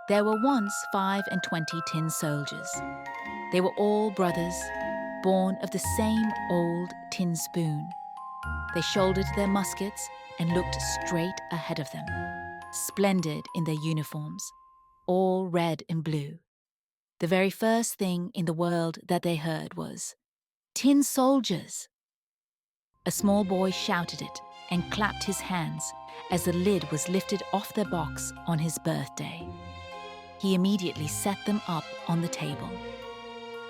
There were once 25 tin soldiers. They were all brothers, born of the same old tin spoon. They shouldered their muskets and looked straight ahead of them, splendid in their uniforms, all red and blue. The very first thing in the world that they heard was, "Tin soldiers!" A small boy shouted it and clapped his hands as the lid was lifted off their box on his birthday. He immediately set them up on the table.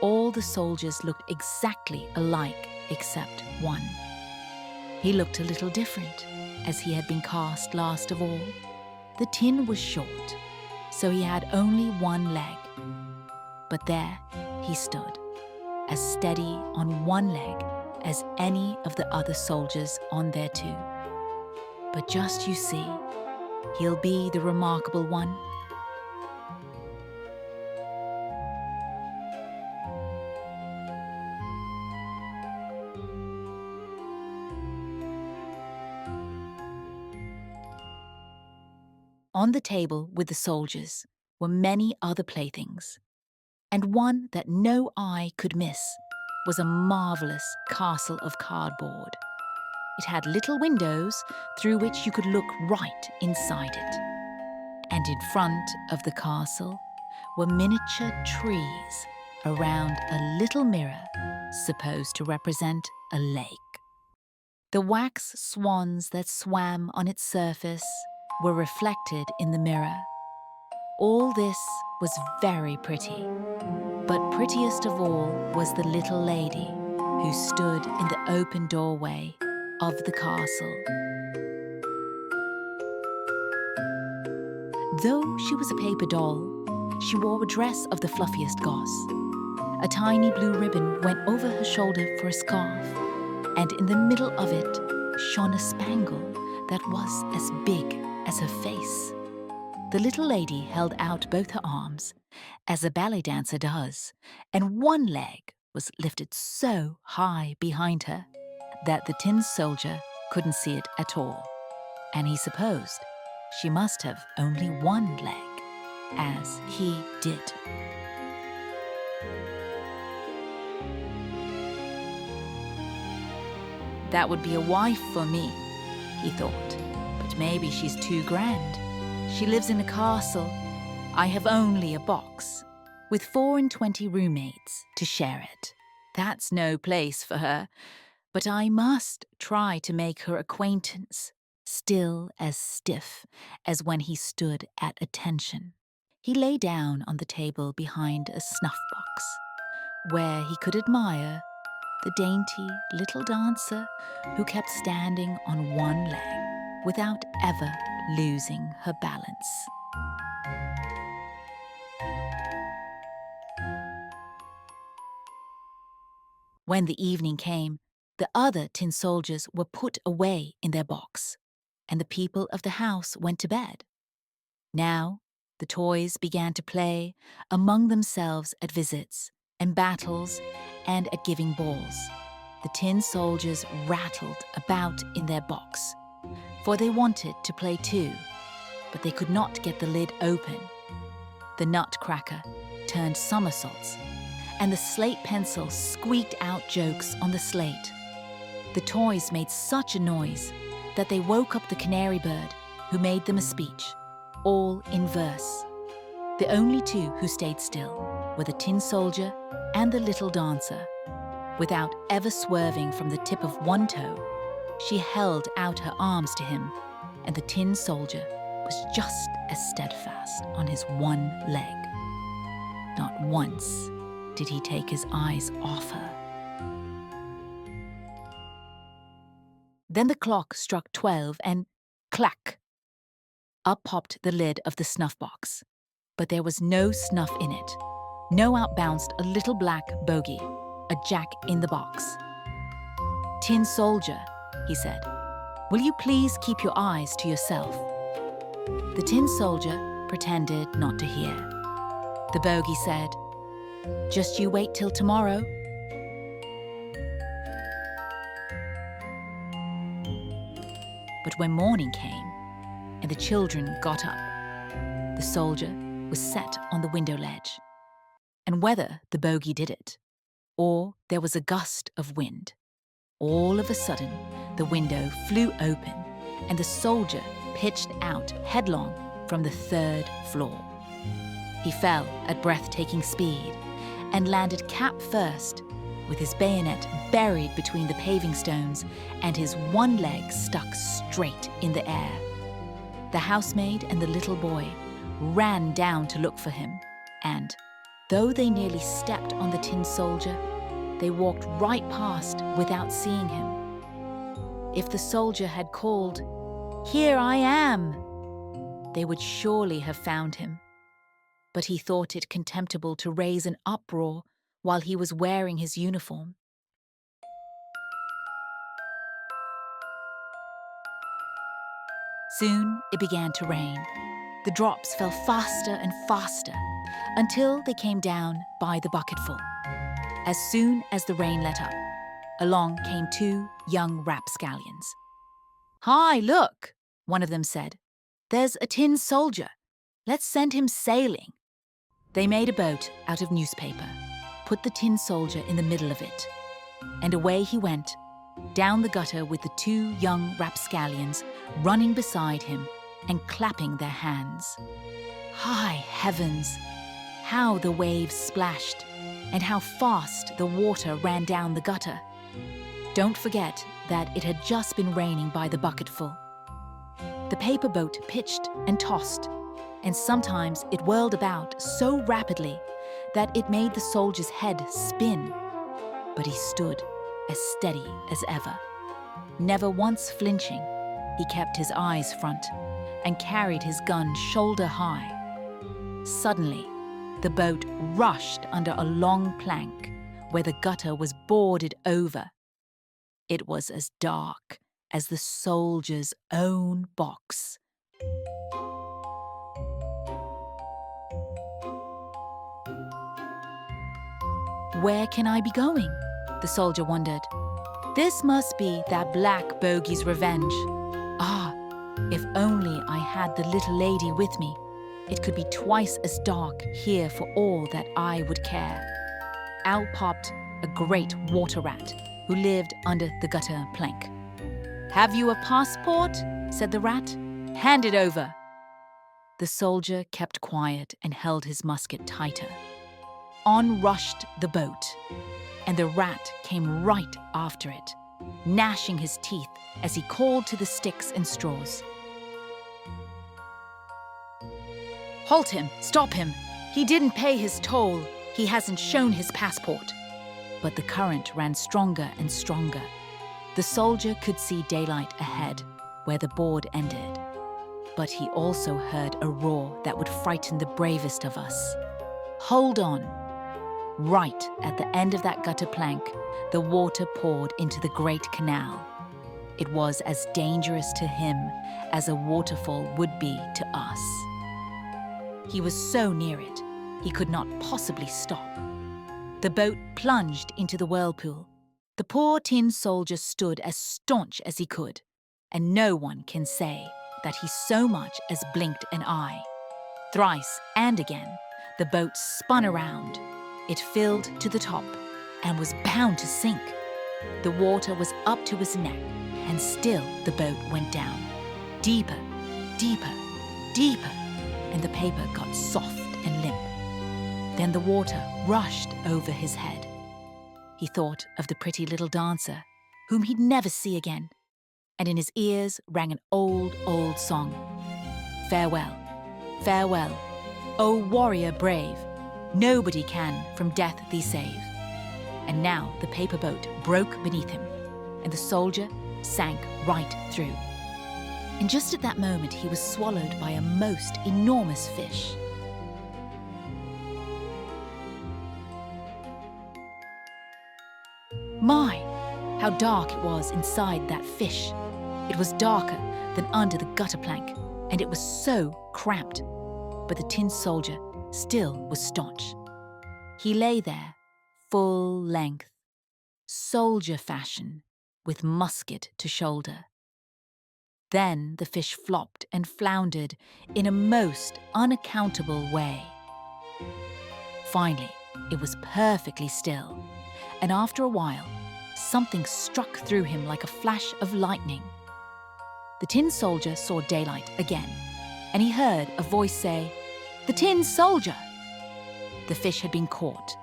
All the soldiers looked exactly alike except one. He looked a little different, as he had been cast last of all. The tin was short, so he had only one leg. But there he stood, as steady on one leg as any of the other soldiers on there too. But just you see, he'll be the remarkable one. On the table with the soldiers were many other playthings, and one that no eye could miss was a marvelous castle of cardboard. It had little windows through which you could look right inside it. And in front of the castle were miniature trees around a little mirror supposed to represent a lake. The wax swans that swam on its surface were reflected in the mirror. All this was very pretty, but prettiest of all was the little lady who stood in the open doorway of the castle. Though she was a paper doll, she wore a dress of the fluffiest gauze. A tiny blue ribbon went over her shoulder for a scarf, and in the middle of it shone a spangle that was as big as her face. The little lady held out both her arms, as a ballet dancer does, and one leg was lifted so high behind her that the tin soldier couldn't see it at all, and he supposed she must have only one leg, as he did. That would be a wife for me, he thought, but maybe she's too grand. She lives in a castle. I have only a box, with 24 roommates to share it. That's no place for her, but I must try to make her acquaintance, still as stiff as when he stood at attention. He lay down on the table behind a snuff box, where he could admire the dainty little dancer who kept standing on one leg without ever losing her balance. When the evening came, the other tin soldiers were put away in their box, and the people of the house went to bed. Now the toys began to play among themselves at visits and battles and at giving balls. The tin soldiers rattled about in their box, for they wanted to play too, but they could not get the lid open. The nutcracker turned somersaults, and the slate pencil squeaked out jokes on the slate. The toys made such a noise that they woke up the canary bird, who made them a speech, all in verse. The only two who stayed still were the tin soldier and the little dancer. Without ever swerving from the tip of one toe, she held out her arms to him, and the tin soldier was just as steadfast on his one leg. Not once did he take his eyes off her. Then the clock struck 12 and clack! Up popped the lid of the snuff box. But there was no snuff in it. No out bounced a little black bogey, a jack in the box. "Tin soldier," he said, "will you please keep your eyes to yourself?" The tin soldier pretended not to hear. The bogey said, "Just you wait till tomorrow." But when morning came and the children got up, the soldier was set on the window ledge. And whether the bogey did it, or there was a gust of wind, all of a sudden the window flew open and the soldier pitched out headlong from the 3rd floor. He fell at breathtaking speed and landed cap first, with his bayonet buried between the paving stones and his one leg stuck straight in the air. The housemaid and the little boy ran down to look for him, and, though they nearly stepped on the tin soldier, they walked right past without seeing him. If the soldier had called, "Here I am," they would surely have found him. But he thought it contemptible to raise an uproar while he was wearing his uniform. Soon it began to rain. The drops fell faster and faster until they came down by the bucketful. As soon as the rain let up, along came 2 young rapscallions. "Hi, look," one of them said. "There's a tin soldier. Let's send him sailing." They made a boat out of newspaper, put the tin soldier in the middle of it, and away he went, down the gutter with the 2 young rapscallions running beside him and clapping their hands. High heavens! How the waves splashed, and how fast the water ran down the gutter. Don't forget that it had just been raining by the bucketful. The paper boat pitched and tossed, and sometimes it whirled about so rapidly that it made the soldier's head spin. But he stood as steady as ever. Never once flinching, he kept his eyes front and carried his gun shoulder high. Suddenly, the boat rushed under a long plank where the gutter was boarded over. It was as dark as the soldier's own box. "Where can I be going?" the soldier wondered. "This must be that black bogey's revenge. Ah, if only I had the little lady with me. It could be twice as dark here for all that I would care." Out popped a great water rat who lived under the gutter plank. "Have you a passport?" said the rat. "Hand it over." The soldier kept quiet and held his musket tighter. On rushed the boat, and the rat came right after it, gnashing his teeth as he called to the sticks and straws. "Halt him! Stop him! He didn't pay his toll. He hasn't shown his passport." But the current ran stronger and stronger. The soldier could see daylight ahead, where the board ended. But he also heard a roar that would frighten the bravest of us. Hold on! Right at the end of that gutter plank, the water poured into the great canal. It was as dangerous to him as a waterfall would be to us. He was so near it, he could not possibly stop. The boat plunged into the whirlpool. The poor tin soldier stood as staunch as he could, and no one can say that he so much as blinked an eye. Thrice and again, the boat spun around. It filled to the top and was bound to sink. The water was up to his neck, and still the boat went down. Deeper, deeper, deeper, and the paper got soft and limp. Then the water rushed over his head. He thought of the pretty little dancer, whom he'd never see again, and in his ears rang an old, old song. "Farewell, farewell, O warrior brave, nobody can from death thee save." And now the paper boat broke beneath him, and the soldier sank right through. And just at that moment, he was swallowed by a most enormous fish. My, how dark it was inside that fish. It was darker than under the gutter plank, and it was so cramped. But the tin soldier still was staunch. He lay there, full length, soldier fashion, with musket to shoulder. Then the fish flopped and floundered in a most unaccountable way. Finally, it was perfectly still, and after a while, something struck through him like a flash of lightning. The tin soldier saw daylight again, and he heard a voice say, "The tin soldier!" The fish had been caught,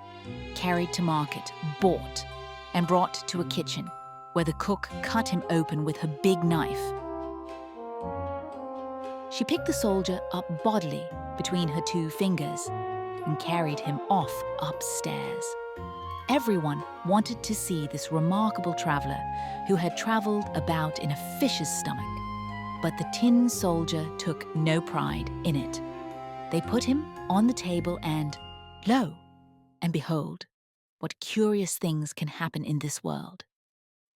carried to market, bought, and brought to a kitchen where the cook cut him open with her big knife. She picked the soldier up bodily between her 2 fingers and carried him off upstairs. Everyone wanted to see this remarkable traveler who had traveled about in a fish's stomach, but the tin soldier took no pride in it. They put him on the table and, lo, and behold, what curious things can happen in this world.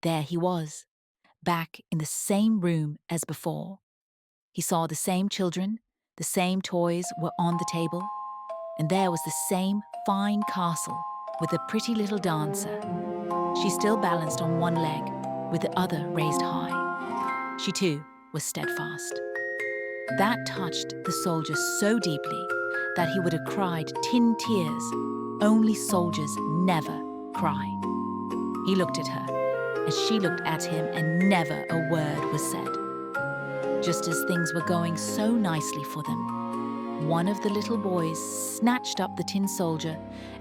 There he was, back in the same room as before. He saw the same children, the same toys were on the table, and there was the same fine castle with a pretty little dancer. She still balanced on one leg, with the other raised high. She too was steadfast. That touched the soldier so deeply that he would have cried tin tears. Only soldiers never cry. He looked at her, and she looked at him, and never a word was said. Just as things were going so nicely for them, one of the little boys snatched up the tin soldier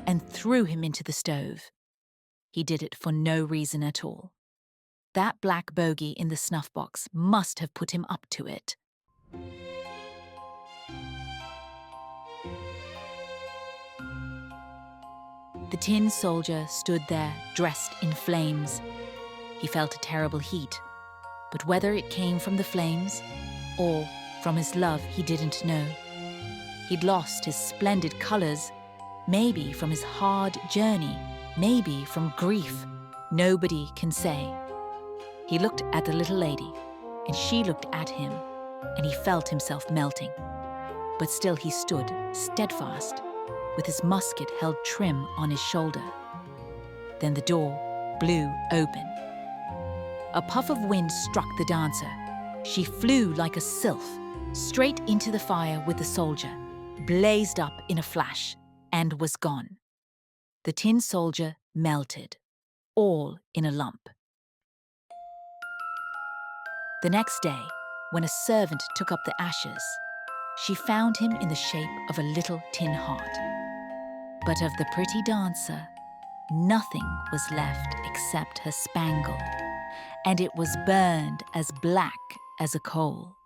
and threw him into the stove. He did it for no reason at all. That black bogey in the snuff box must have put him up to it. The tin soldier stood there, dressed in flames. He felt a terrible heat, but whether it came from the flames or from his love, he didn't know. He'd lost his splendid colors, maybe from his hard journey, maybe from grief. Nobody can say. He looked at the little lady, and she looked at him, and he felt himself melting. But still he stood, steadfast, with his musket held trim on his shoulder. Then the door blew open. A puff of wind struck the dancer. She flew like a sylph, straight into the fire with the soldier, blazed up in a flash, and was gone. The tin soldier melted, all in a lump. The next day, when a servant took up the ashes, she found him in the shape of a little tin heart. But of the pretty dancer, nothing was left except her spangle, and it was burned as black as a coal.